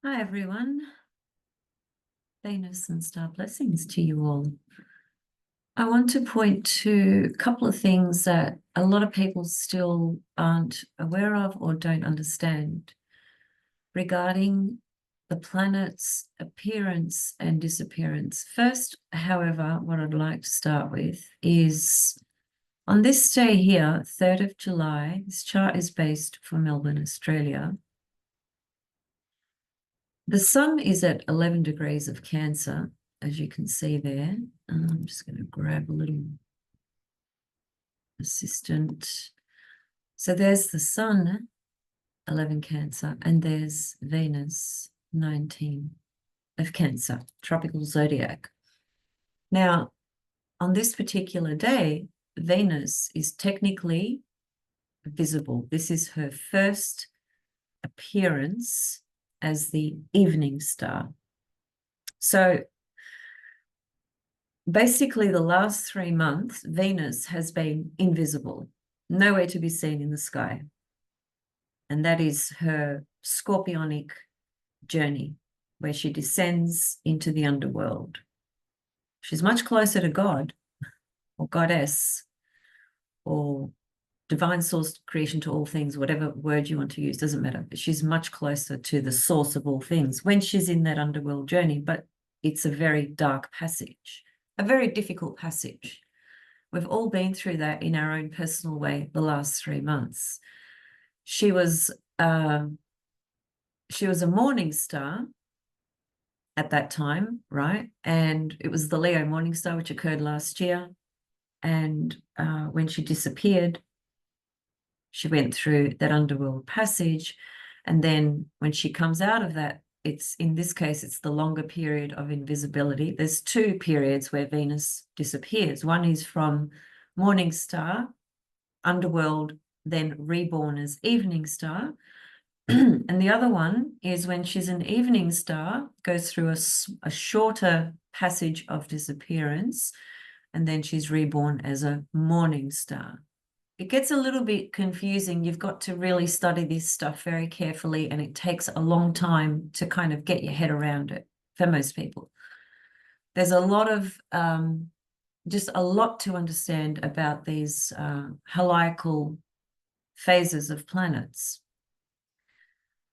Hi, everyone. Venus and star blessings to you all. I want to point to a couple of things that a lot of people still aren't aware of or don't understand regarding the planet's appearance and disappearance. First, however, what I'd like to start with is on this day here, 3rd of July, this chart is based for Melbourne, Australia. The sun is at 11 degrees of Cancer, as you can see there. I'm just going to grab a little assistant. So there's the sun, 11 Cancer, and there's Venus, 19 of Cancer, tropical zodiac. Now, on this particular day, Venus is technically visible. This is her first appearance as the evening star. So basically, the last 3 months, Venus has been invisible, nowhere to be seen in the sky. And that is her scorpionic journey, where she descends into the underworld. She's much closer to God or goddess or divine source, creation to all things, whatever word you want to use, doesn't matter. But she's much closer to the source of all things when she's in that underworld journey. But it's a very dark passage, a very difficult passage. We've all been through that in our own personal way the last 3 months. She was a morning star at that time, right? And it was the Leo morning star, which occurred last year. And when she disappeared, she went through that underworld passage. And then when she comes out of that, in this case, it's the longer period of invisibility. There's 2 periods where Venus disappears. One is from morning star, underworld, then reborn as evening star. And the other one is when she's an evening star, goes through a shorter passage of disappearance, and then she's reborn as a morning star. It gets a little bit confusing. You've got to really study this stuff very carefully, and it takes a long time to kind of get your head around it for most people. There's a lot of, just a lot to understand about these heliacal phases of planets.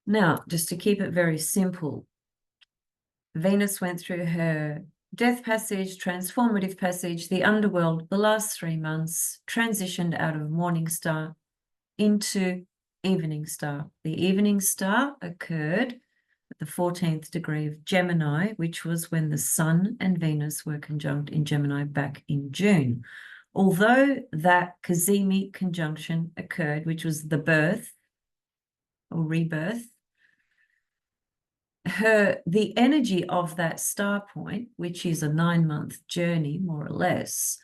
Now, just to keep it very simple, Venus went through her death passage, transformative passage, the underworld, the last 3 months, transitioned out of morning star into evening star. The evening star occurred at the 14th degree of Gemini, which was when the sun and Venus were conjunct in Gemini back in June. Although that cazimi conjunction occurred, which was the birth or rebirth, the energy of that star point, which is a 9-month journey, more or less,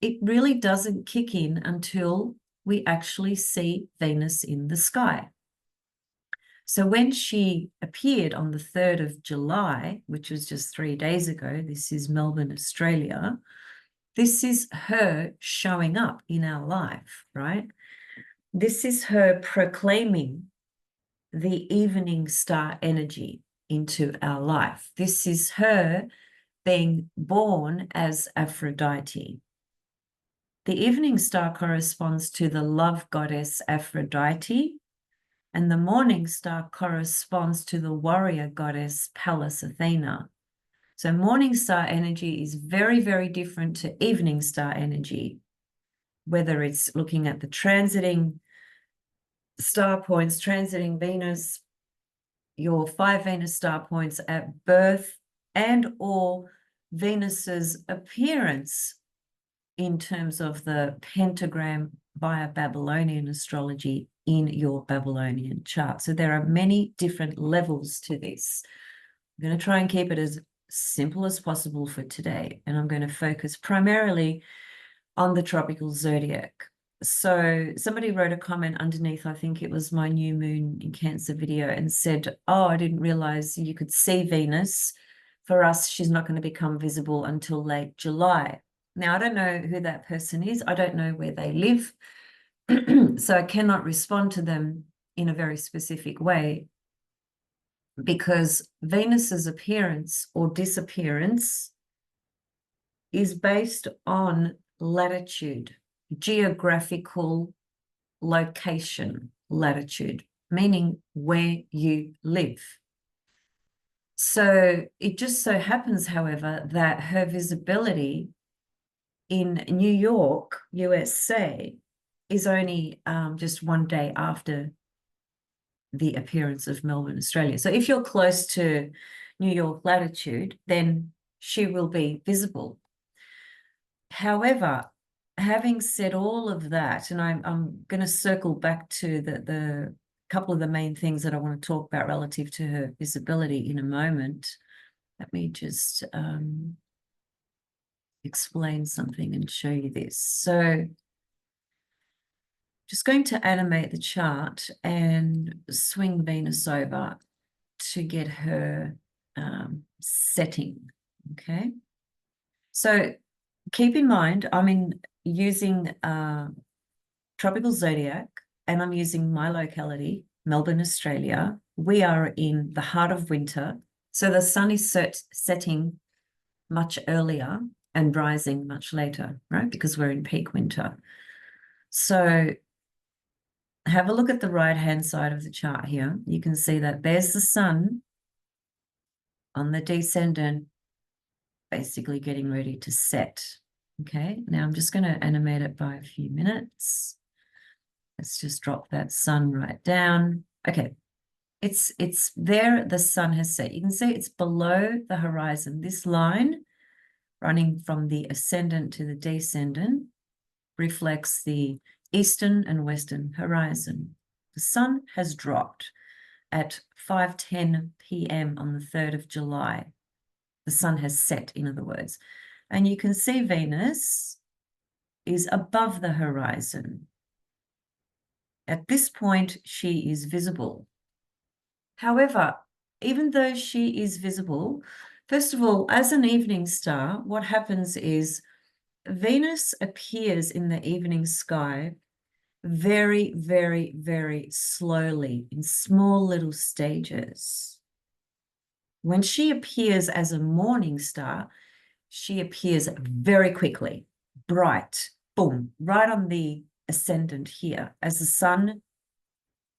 it really doesn't kick in until we actually see Venus in the sky. So when she appeared on the 3rd of July, which was just 3 days ago, this is Melbourne, Australia, this is her showing up in our life, right? This is her proclaiming the evening star energy into our life. This is her being born as Aphrodite. The evening star corresponds to the love goddess Aphrodite, and the morning star corresponds to the warrior goddess Pallas Athena. So morning star energy is very, very different to evening star energy, whether it's looking at the transiting star points, transiting Venus, your 5 Venus star points at birth, and or Venus's appearance in terms of the pentagram via Babylonian astrology in your Babylonian chart. So there are many different levels to this. I'm going to try and keep it as simple as possible for today, and I'm going to focus primarily on the tropical zodiac. So somebody wrote a comment underneath, I think it was my new moon in Cancer video, and said, oh, I didn't realize you could see Venus. For us, she's not going to become visible until late July. Now, I don't know who that person is. I don't know where they live. So I cannot respond to them in a very specific way. because Venus's appearance or disappearance is based on latitude, geographical location, latitude, meaning where you live. So it just so happens, however, that her visibility in New York, USA, is only just one day after the appearance of Melbourne, Australia. So if you're close to New York latitude, then she will be visible. However, having said all of that, and I'm going to circle back to the couple of the main things that I want to talk about relative to her visibility in a moment. Let me just explain something and show you this. So just going to animate the chart and swing Venus over to get her setting, okay? So keep in mind, I'm using tropical zodiac, and I'm using my locality, Melbourne, Australia. We are in the heart of winter, so the sun is setting much earlier and rising much later, right? Because we're in peak winter. So have a look at the right-hand side of the chart here. You can see that there's the sun on the descendant, basically getting ready to set. Okay, now I'm just going to animate it by a few minutes. Let's just drop that sun right down. Okay, it's there, the sun has set. You can see it's below the horizon. This line running from the ascendant to the descendant reflects the eastern and western horizon. The sun has dropped at 5:10 p.m. on the 3rd of July. The sun has set, in other words. And you can see Venus is above the horizon. At this point, she is visible. However, even though she is visible, first of all, as an evening star, what happens is Venus appears in the evening sky very, very, very slowly in small little stages. When she appears as a morning star, she appears very quickly, bright, boom, right on the ascendant here. As the sun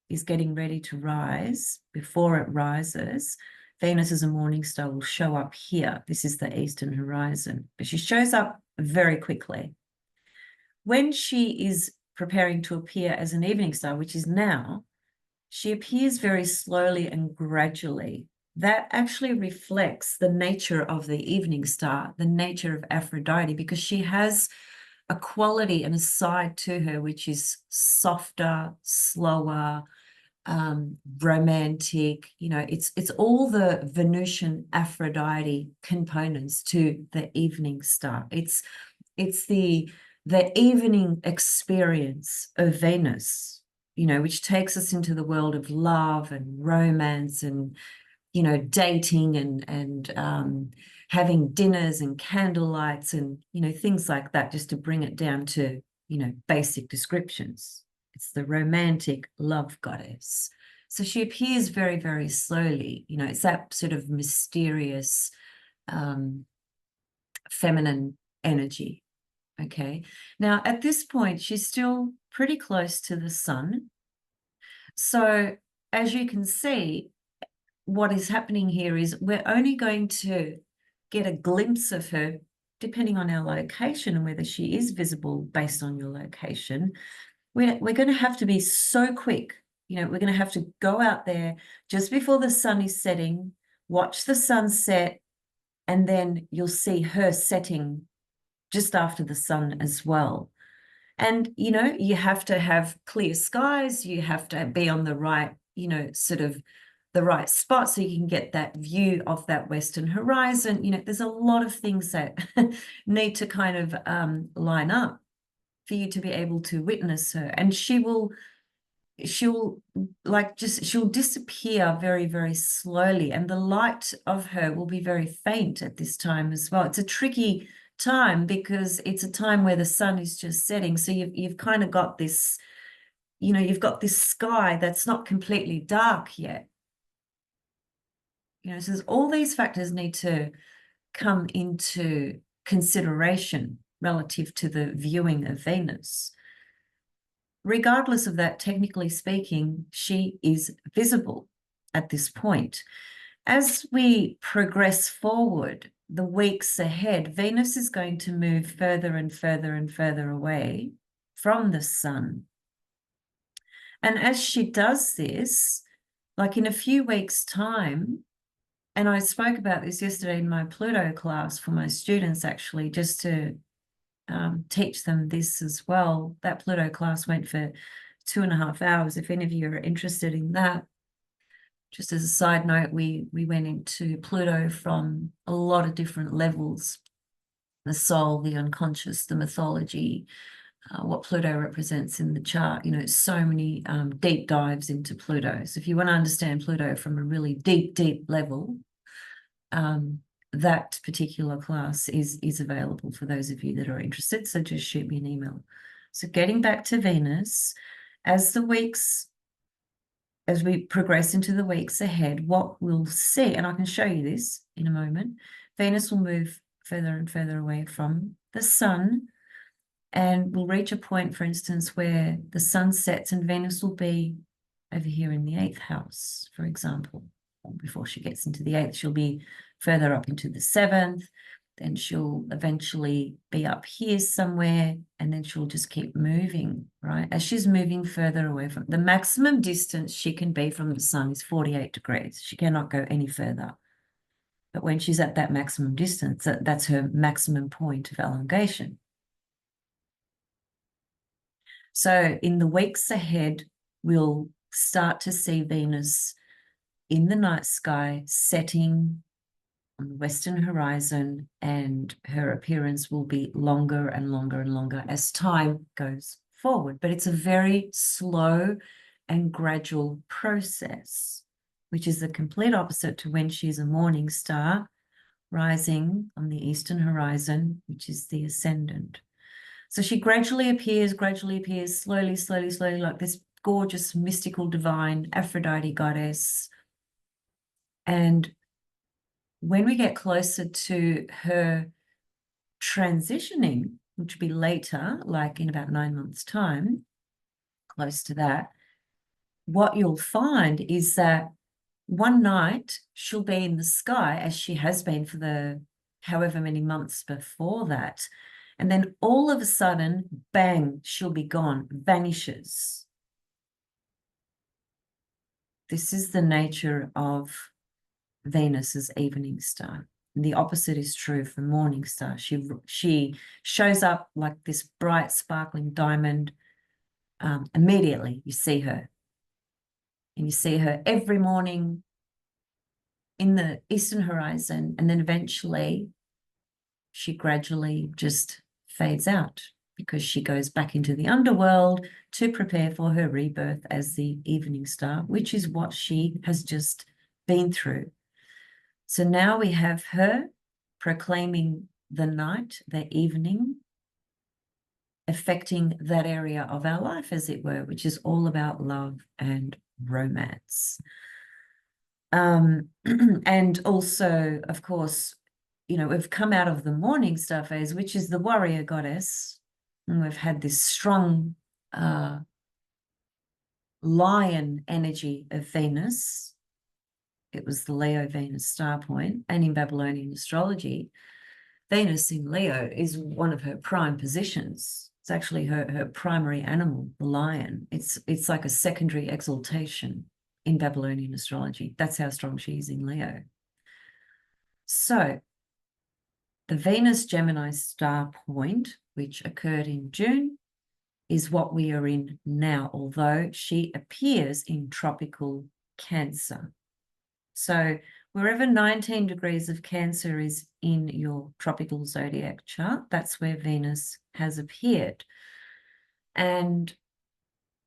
is getting ready to rise, before it rises, Venus as a morning star will show up here. This is the eastern horizon, but she shows up very quickly. When she is preparing to appear as an evening star, which is now, she appears very slowly and gradually. That actually reflects the nature of the evening star, the nature of Aphrodite, because she has a quality and a side to her which is softer, slower, romantic. You know, it's all the Venusian Aphrodite components to the evening star. It's the evening experience of Venus, you know, which takes us into the world of love and romance and, you know, dating and having dinners and candlelights and, you know, things like that, just to bring it down to, you know, basic descriptions. It's the romantic love goddess. So she appears very, very slowly. You know, it's that sort of mysterious feminine energy. Okay. Now, at this point, she's still pretty close to the sun. So as you can see, what is happening here is we're only going to get a glimpse of her depending on our location and whether she is visible based on your location. We're going to have to be so quick. You know, we're going to have to go out there just before the sun is setting, watch the sunset, and then you'll see her setting just after the sun as well. And, you know, you have to have clear skies. You have to be on the right, you know, sort of the right spot so you can get that view of that western horizon. You know, there's a lot of things that need to kind of line up for you to be able to witness her. And she'll disappear very, very slowly. And the light of her will be very faint at this time as well. It's a tricky time because it's a time where the sun is just setting. So you've kind of got this, you know, you've got this sky that's not completely dark yet. So there's all these factors need to come into consideration relative to the viewing of Venus. Regardless of that, technically speaking, she is visible at this point. As we progress forward, the weeks ahead, Venus is going to move further and further and further away from the sun. And as she does this, like in a few weeks' time, and I spoke about this yesterday in my Pluto class for my students, actually, just to teach them this as well. That Pluto class went for 2.5 hours. If any of you are interested in that, just as a side note, we went into Pluto from a lot of different levels: the soul, the unconscious, the mythology, what Pluto represents in the chart. So many deep dives into Pluto. So if you want to understand Pluto from a really deep, deep level, that particular class is available for those of you that are interested. So just shoot me an email. So getting back to Venus, as we progress into the weeks ahead, what we'll see, and I can show you this in a moment, Venus will move further and further away from the sun, and we'll reach a point, for instance, where the sun sets and Venus will be over here in the 8th house, for example. Before she gets into the 8th, she'll be further up into the 7th, then she'll eventually be up here somewhere, and then she'll just keep moving, right? As she's moving further away from the maximum distance she can be from the sun is 48 degrees. She cannot go any further. But when she's at that maximum distance, that's her maximum point of elongation. So in the weeks ahead, we'll start to see Venus in the night sky setting on the western horizon, and her appearance will be longer and longer and longer as time goes forward. But it's a very slow and gradual process, which is the complete opposite to when she's a morning star rising on the eastern horizon, which is the ascendant. So she gradually appears, slowly, slowly, slowly, like this gorgeous, mystical, divine Aphrodite goddess. And when we get closer to her transitioning, which will be later, like in about 9 months' time, close to that, what you'll find is that one night she'll be in the sky, as she has been for the however many months before that. And then all of a sudden, bang, she'll be gone, vanishes. This is the nature of Venus's evening star. The opposite is true for morning star. She shows up like this bright, sparkling diamond. Immediately, you see her. And you see her every morning in the eastern horizon, and then eventually she gradually just fades out because she goes back into the underworld to prepare for her rebirth as the evening star, which is what she has just been through. So now we have her proclaiming the night, the evening, affecting that area of our life, as it were, which is all about love and romance. And also, of course, we've come out of the morning star phase, which is the warrior goddess, and we've had this strong lion energy of Venus. It was the Leo Venus star point, and in Babylonian astrology, Venus in Leo is one of her prime positions. It's actually her primary animal, the lion. It's like a secondary exaltation in Babylonian astrology. That's how strong she is in Leo. So the Venus Gemini star point, which occurred in June, is what we are in now, although she appears in tropical Cancer. So wherever 19 degrees of Cancer is in your tropical zodiac chart, that's where Venus has appeared. And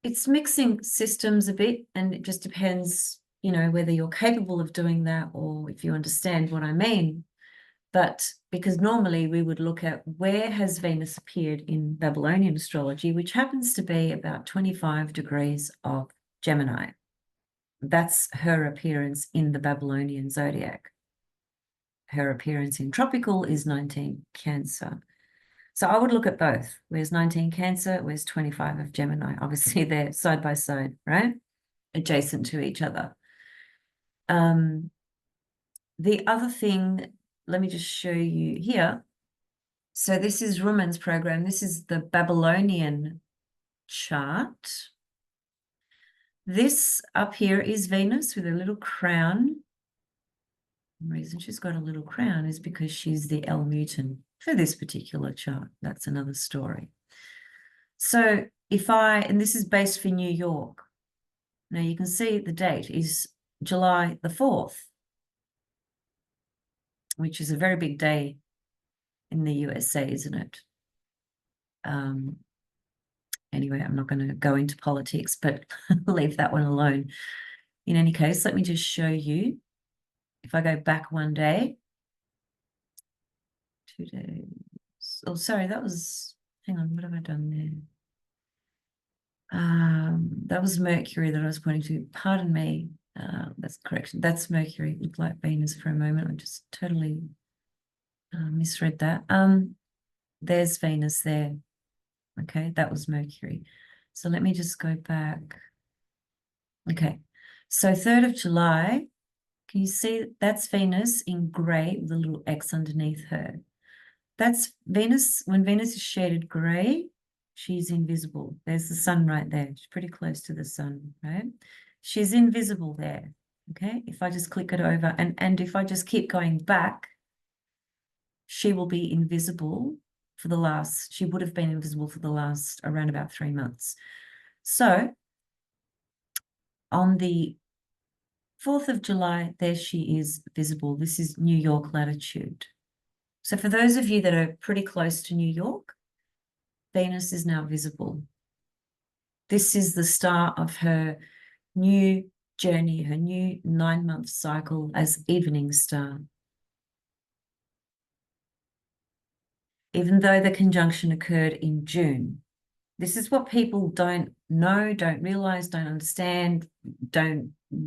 it's mixing systems a bit, and it just depends, whether you're capable of doing that or if you understand what I mean. But because normally we would look at where has Venus appeared in Babylonian astrology, which happens to be about 25 degrees of Gemini. That's her appearance in the Babylonian zodiac. Her appearance in tropical is 19 Cancer. So I would look at both. Where's 19 Cancer? Where's 25 of Gemini? Obviously, they're side by side, right? Adjacent to each other. The other thing, let me just show you here. So this is Ruman's program. This is the Babylonian chart. This up here is Venus with a little crown. The reason she's got a little crown is because she's the L mutant for this particular chart. That's another story. So and this is based for New York. Now you can see the date is July the 4th, which is a very big day in the USA, isn't it? Anyway, I'm not going to go into politics, but leave that one alone. In any case, let me just show you. If I go back one day, 2 days. Oh, sorry, that was, hang on, what have I done there? That was Mercury that I was pointing to. Pardon me. That's correction. That's Mercury. It looked like Venus for a moment. I just totally misread that. There's Venus there. Okay, that was Mercury. So let me just go back. Okay, so 3rd of July, can you see that's Venus in grey with a little X underneath her? That's Venus. When Venus is shaded grey, she's invisible. There's the sun right there. She's pretty close to the sun, right? She's invisible there, okay? If I just click it over and if I just keep going back, she will be invisible for the last, she would have been invisible for the last around about 3 months. So on the 4th of July, there she is visible. This is New York latitude. So for those of you that are pretty close to New York, Venus is now visible. This is the start of her new journey, her new 9-month cycle as evening star. Even though the conjunction occurred in June. This is what people don't know, don't realize, don't understand,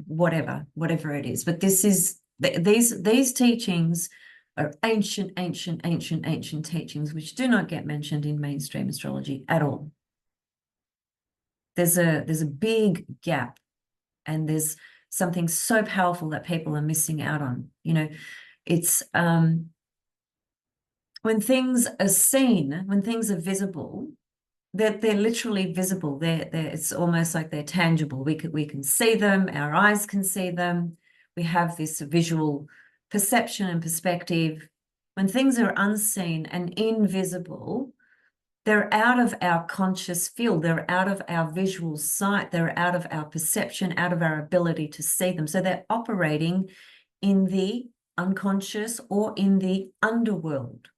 whatever it is. But this is, these teachings are ancient teachings, which do not get mentioned in mainstream astrology at all. There's a big gap, and there's something so powerful that people are missing out on. You know, it's when things are seen, when things are visible, they're literally visible. It's almost like they're tangible. We can see them, our eyes can see them. We have this visual perception and perspective. When things are unseen and invisible, they're out of our conscious field. They're out of our visual sight. They're out of our perception, out of our ability to see them. So they're operating in the unconscious or in the underworld,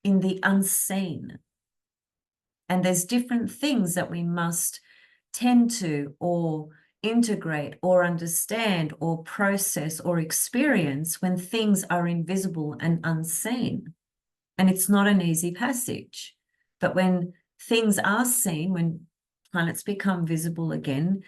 in the unseen. And there's different things that we must tend to or integrate or understand or process or experience when things are invisible and unseen. And it's not an easy passage. But when things are seen, when planets become visible again,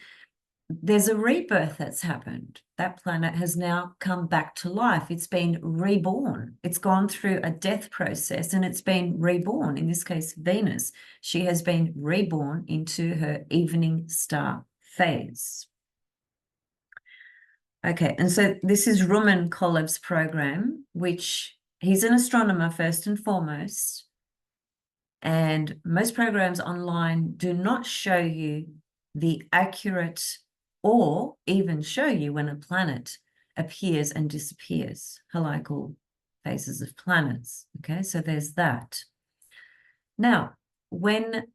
there's a rebirth that's happened. That planet has now come back to life. It's been reborn. It's gone through a death process and it's been reborn. In this case, Venus. She has been reborn into her evening star phase. Okay, and so this is Ruman Kolev's program, which he's an astronomer first and foremost. And most programs online do not show you the accurate or even show you when a planet appears and disappears, heliacal phases of planets. Okay, so there's that. Now, when,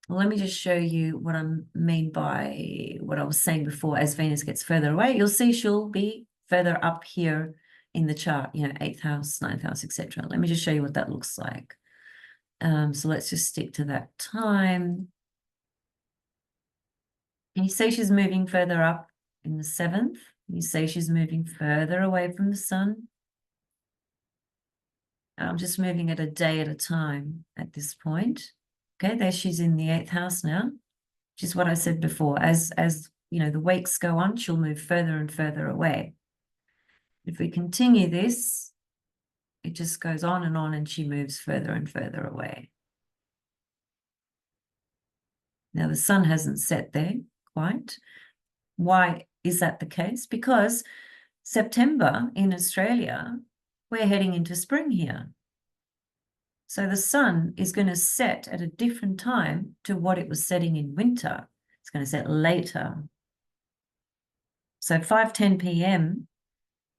let me just show you what I mean by what I was saying before. As Venus gets further away, you'll see she'll be further up here in the chart, you know, 8th house, 9th house, etc. Let me just show you what that looks like. So let's just stick to that time. Can you see she's moving further up in the 7th? Can you see she's moving further away from the sun? And I'm just moving it a day at a time at this point. Okay, there she's in the 8th house now. which is what I said before. As you know, the weeks go on, she'll move further and further away. If we continue this, it just goes on, and she moves further and further away. Now, the sun hasn't set there quite. Why is that the case? Because September in Australia, we're heading into spring here. So the sun is going to set at a different time to what it was setting in winter. It's going to set later. So 5:10 p.m.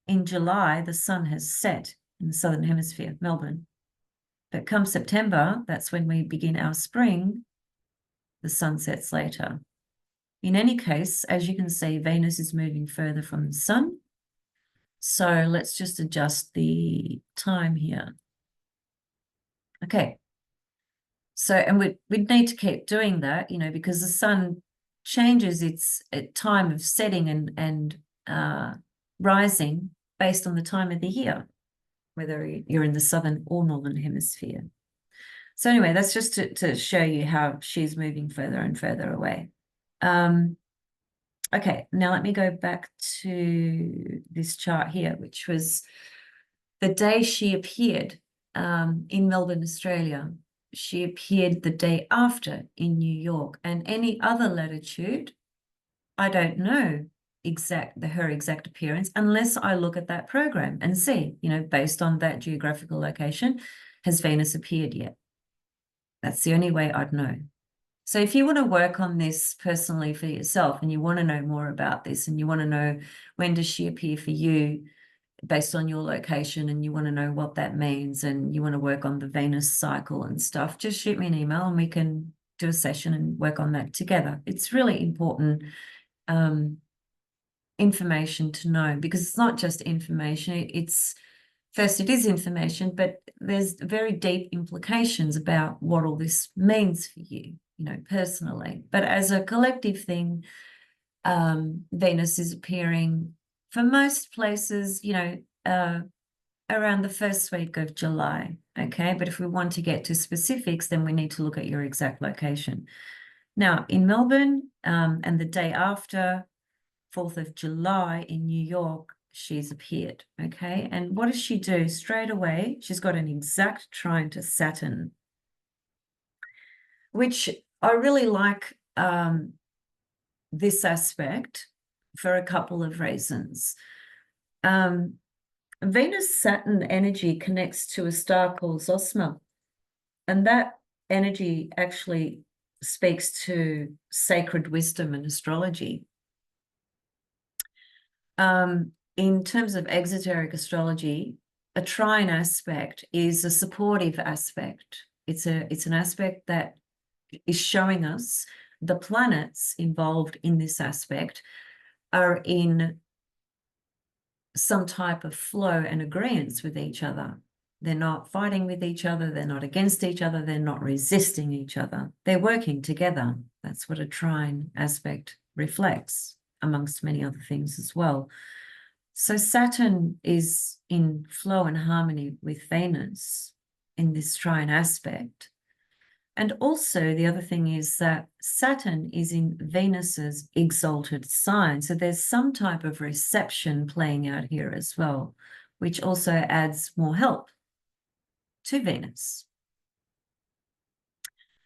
in July, the sun has set in the southern hemisphere, Melbourne. But come September, that's when we begin our spring, the sun sets later. In any case, as you can see, Venus is moving further from the sun. So let's just adjust the time here. Okay. So, and we'd need to keep doing that, you know, because the sun changes its time of setting and rising based on the time of the year, whether you're in the southern or northern hemisphere. So anyway, that's just to show you how she's moving further and further away. Okay, now let me go back to this chart here, which was the day she appeared in Melbourne, Australia. She appeared the day after in New York, and any other latitude, I don't know her exact appearance unless I look at that program and see, you know, based on that geographical location, has Venus appeared yet? That's the only way I'd know. So if you want to work on this personally for yourself and you want to know more about this and you want to know when does she appear for you based on your location and you want to know what that means and you want to work on the Venus cycle and stuff, just shoot me an email and we can do a session and work on that together. It's really important information to know, because it's not just information. First, it is information, but there's very deep implications about what all this means for you, you know, personally. But as a collective thing, Venus is appearing for most places, you know, around the first week of July, okay? But if we want to get to specifics, then we need to look at your exact location. Now, in Melbourne, and the day after, 4th of July in New York, she's appeared, okay? And what does she do? Straight away, she's got an exact trine to Saturn, which I really like this aspect for a couple of reasons. Venus-Saturn energy connects to a star called Zosma, and that energy actually speaks to sacred wisdom and astrology. In terms of exoteric astrology, a trine aspect is a supportive aspect. It's an aspect that is showing us the planets involved in this aspect are in some type of flow and agreement with each other. They're not fighting with each other. They're not against each other. They're not resisting each other. They're working together. That's what a trine aspect reflects, amongst many other things as well. So Saturn is in flow and harmony with Venus in this trine aspect. And also the other thing is that Saturn is in Venus's exalted sign. So there's some type of reception playing out here as well, which also adds more help to Venus.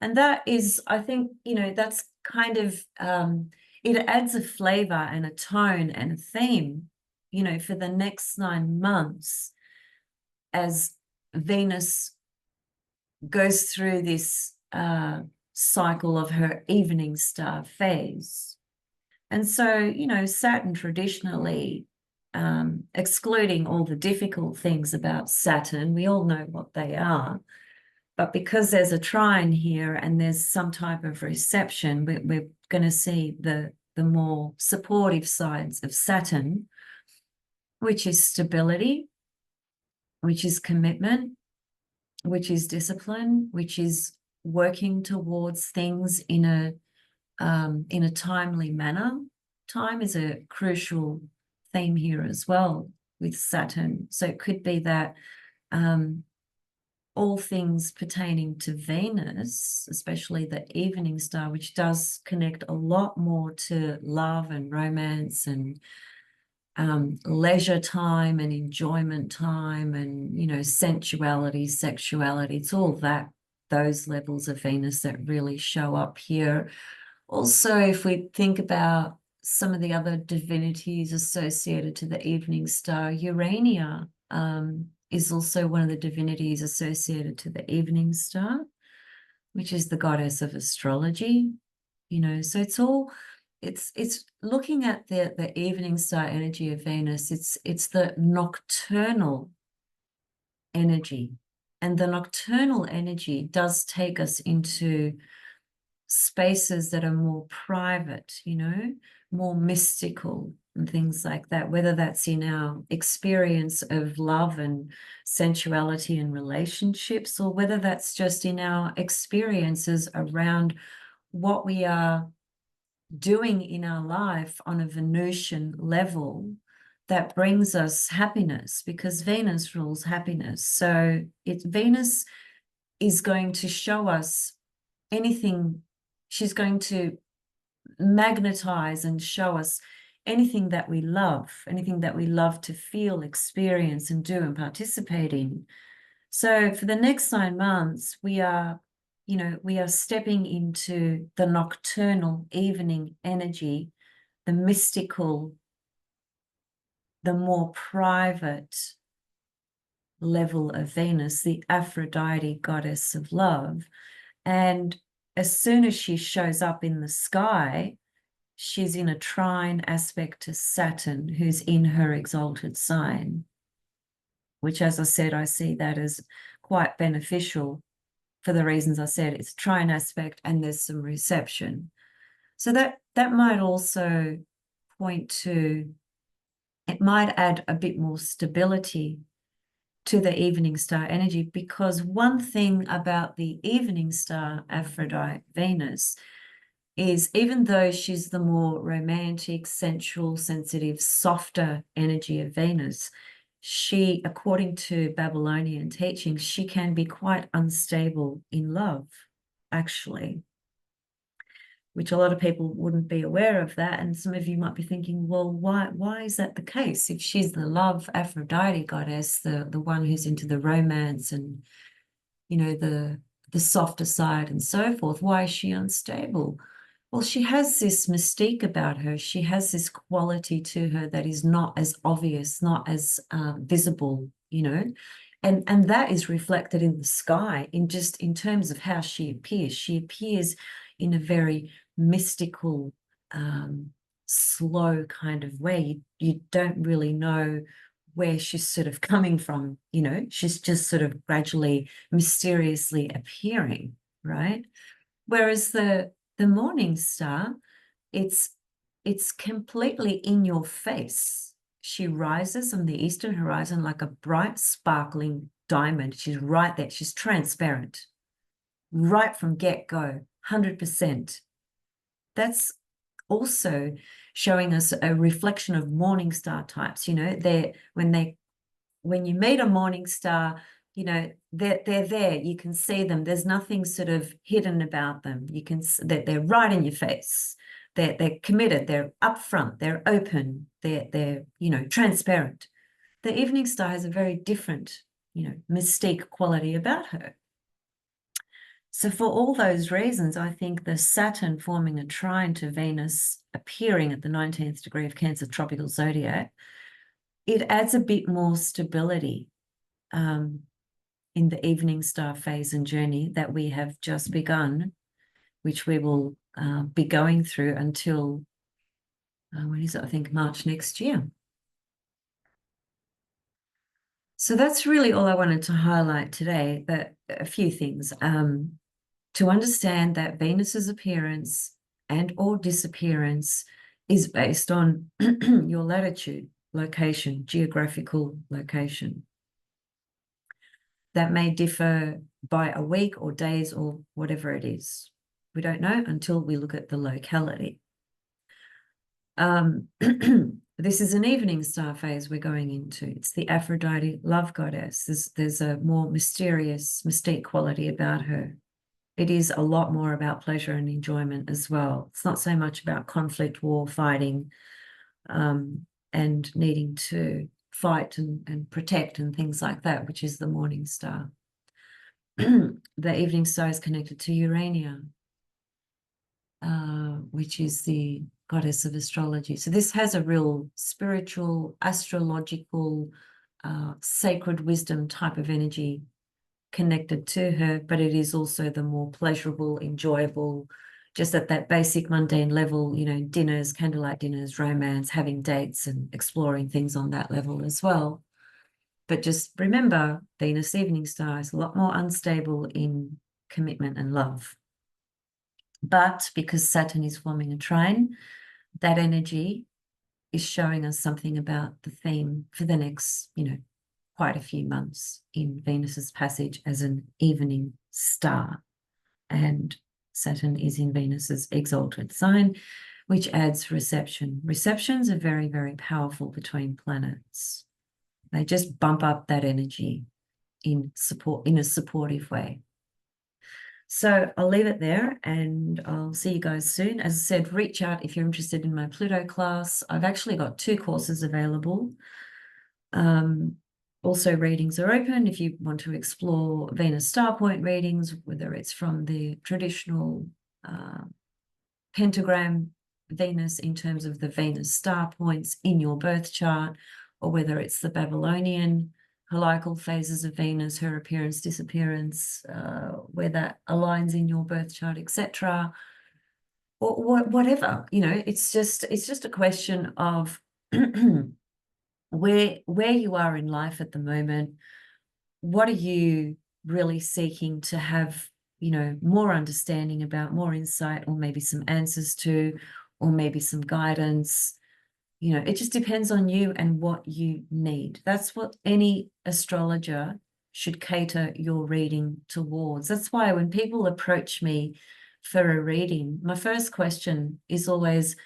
And that is, I think, you know, that's kind of, it adds a flavor and a tone and a theme, you know, for the next 9 months as Venus goes through this cycle of her evening star phase. And so, you know, Saturn traditionally, excluding all the difficult things about Saturn, we all know what they are. But because there's a trine here and there's some type of reception, we're going to see the more supportive sides of Saturn, which is stability, which is commitment, which is discipline, which is working towards things in a timely manner. Time is a crucial theme here as well with Saturn. So it could be that all things pertaining to Venus, especially the evening star, which does connect a lot more to love and romance and leisure time and enjoyment time and, you know, sensuality, sexuality. It's all that, those levels of Venus that really show up here. Also, if we think about some of the other divinities associated to the evening star, Urania is also one of the divinities associated to the evening star, which is the goddess of astrology. You know, so it's all, it's looking at the evening star energy of Venus. It's the nocturnal energy, and the nocturnal energy does take us into spaces that are more private, you know, more mystical and things like that, whether that's in our experience of love and sensuality and relationships, or whether that's just in our experiences around what we are doing in our life on a Venusian level that brings us happiness, because Venus rules happiness. So Venus is going to show us anything. She's going to magnetize and show us anything that we love to feel, experience, and do and participate in. So for the next 9 months, we are, you know, we are stepping into the nocturnal evening energy, the mystical, the more private level of Venus, the Aphrodite goddess of love. And as soon as she shows up in the sky, she's in a trine aspect to Saturn, who's in her exalted sign, which, as I said, I see that as quite beneficial for the reasons I said. It's a trine aspect and there's some reception. So that might also point to, it might add a bit more stability to the evening star energy, because one thing about the evening star Aphrodite Venus is, even though she's the more romantic, sensual, sensitive, softer energy of Venus, she, according to Babylonian teachings, she can be quite unstable in love, actually, which a lot of people wouldn't be aware of that. And some of you might be thinking, well, why is that the case? If she's the love Aphrodite goddess, the one who's into the romance and, you know, the softer side and so forth, why is she unstable? Well, she has this mystique about her. She has this quality to her that is not as obvious, not as visible, you know, and that is reflected in the sky, in terms of how she appears. She appears in a very mystical, slow kind of way. You don't really know where she's sort of coming from, you know, she's just sort of gradually, mysteriously appearing, right? Whereas the morning star, it's completely in your face. She rises on the eastern horizon like a bright, sparkling diamond. She's right there. She's transparent, right from get-go, 100%. That's also showing us a reflection of morning star types. You know, when you meet a morning star, you know, they're there. You can see them. There's nothing sort of hidden about them. You can, they're right in your face. They're committed. They're upfront. They're open. They're you know, transparent. The evening star has a very different, you know, mystique quality about her. So for all those reasons, I think the Saturn forming a trine to Venus appearing at the 19th degree of Cancer tropical zodiac, it adds a bit more stability in the evening star phase and journey that we have just begun, which we will be going through until, when is it? I think March next year. So that's really all I wanted to highlight today, but a few things. To understand that Venus's appearance and or disappearance is based on your latitude, location, geographical location. That may differ by a week or days or whatever it is. We don't know until we look at the locality. This is an evening star phase we're going into. It's the Aphrodite love goddess. There's a more mysterious, mystique quality about her. It is a lot more about pleasure and enjoyment as well. It's not so much about conflict, war, fighting, and needing to fight and protect and things like that, which is the morning star. The evening star is connected to Urania, which is the goddess of astrology. So this has a real spiritual, astrological, sacred wisdom type of energy connected to her, but it is also the more pleasurable, enjoyable, just at that basic mundane level, you know, dinners, candlelight dinners, romance, having dates and exploring things on that level as well. But just remember, Venus evening star is a lot more unstable in commitment and love. But because Saturn is forming a trine, that energy is showing us something about the theme for the next, you know, quite a few months in Venus's passage as an evening star. And Saturn is in Venus's exalted sign, which adds reception. Receptions are very, very powerful between planets. They just bump up that energy in a supportive way. So I'll leave it there and I'll see you guys soon. As I said, reach out if you're interested in my Pluto class. I've actually got 2 courses available. Also, readings are open if you want to explore Venus star point readings, whether it's from the traditional pentagram Venus in terms of the Venus star points in your birth chart, or whether it's the Babylonian heliacal phases of Venus, her appearance, disappearance, where that aligns in your birth chart, etc. Or whatever, you know, it's just a question of where you are in life at the moment. What are you really seeking to have, you know, more understanding about, more insight, or maybe some answers to, or maybe some guidance? You know, it just depends on you and what you need. That's what any astrologer should cater your reading towards. That's why when people approach me for a reading, my first question is always,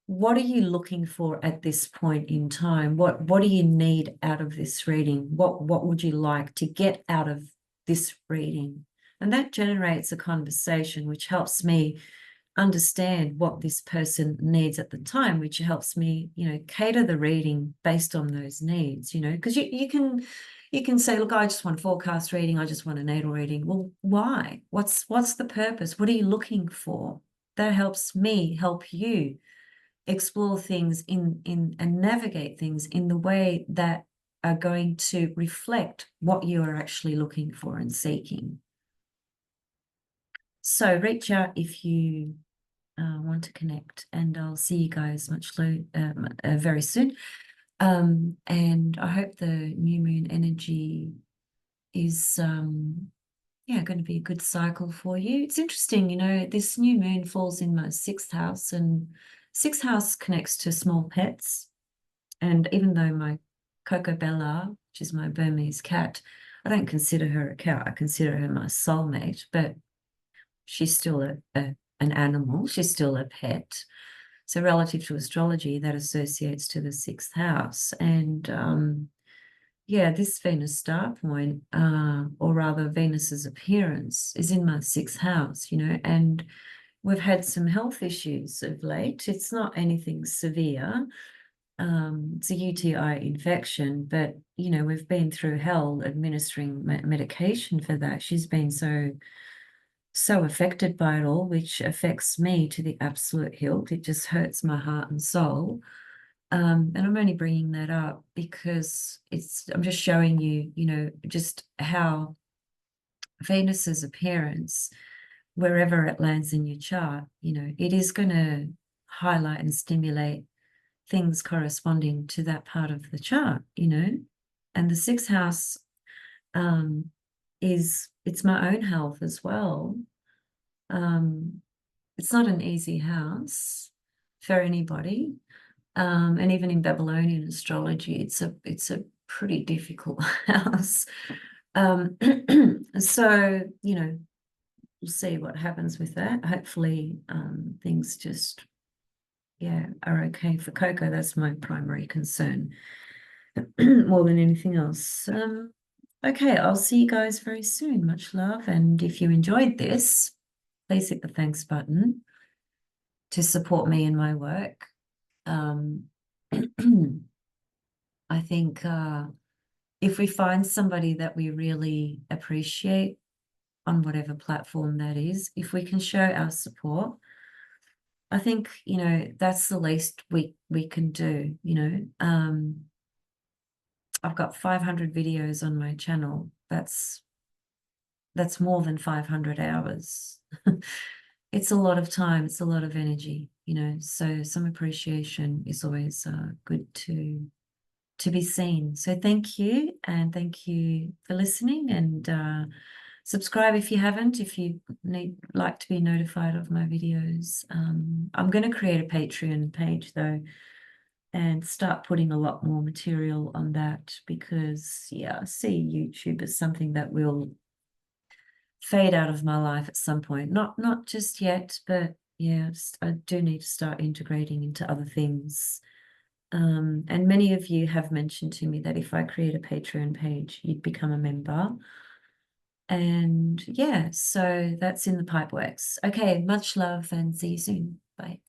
what are you looking for at this point in time? What do you need out of this reading? What would you like to get out of this reading? And that generates a conversation which helps me understand what this person needs at the time, which helps me, you know, cater the reading based on those needs, you know, because you can say, look, I just want a forecast reading, I just want a natal reading. Well, why? What's the purpose? What are you looking for? That helps me help you explore things in and navigate things in the way that are going to reflect what you are actually looking for and seeking. So reach out if you want to connect, and I'll see you guys very soon. And I hope the new moon energy is going to be a good cycle for you. It's interesting, you know, this new moon falls in my 6th house, and 6th house connects to small pets. And even though my Coco Bella, which is my Burmese cat, I don't consider her a cat, I consider her my soulmate, but she's still an animal, she's still a pet. So relative to astrology, that associates to the 6th house. And yeah, this Venus star point, or rather Venus's appearance, is in my 6th house, you know, and we've had some health issues of late. It's not anything severe. It's a UTI infection, but, you know, we've been through hell administering medication for that. She's been so affected by it all, which affects me to the absolute hilt. It just hurts my heart and soul. And I'm only bringing that up because I'm just showing you, you know, just how Venus's appearance, wherever it lands in your chart, you know, it is going to highlight and stimulate things corresponding to that part of the chart, you know. And the 6th house it's my own health as well. It's not an easy house for anybody. And even in Babylonian astrology, it's a pretty difficult house. So, you know, we'll see what happens with that. Hopefully, things just yeah, are okay for Coco. That's my primary concern more than anything else. Okay, I'll see you guys very soon. Much love. And if you enjoyed this, please hit the thanks button to support me in my work. I think if we find somebody that we really appreciate on whatever platform that is, if we can show our support, I think, you know, that's the least we can do, you know. I've got 500 videos on my channel. That's more than 500 hours. It's a lot of time, it's a lot of energy, you know, so some appreciation is always good to be seen. So thank you, and thank you for listening, and subscribe if you haven't, if you like to be notified of my videos. I'm going to create a Patreon page though and start putting a lot more material on that, because yeah, I see YouTube as something that will fade out of my life at some point. Not just yet, but yeah, I do need to start integrating into other things. And many of you have mentioned to me that if I create a Patreon page, you'd become a member. And yeah, so that's in the pipe works. Okay, much love and see you soon. Bye.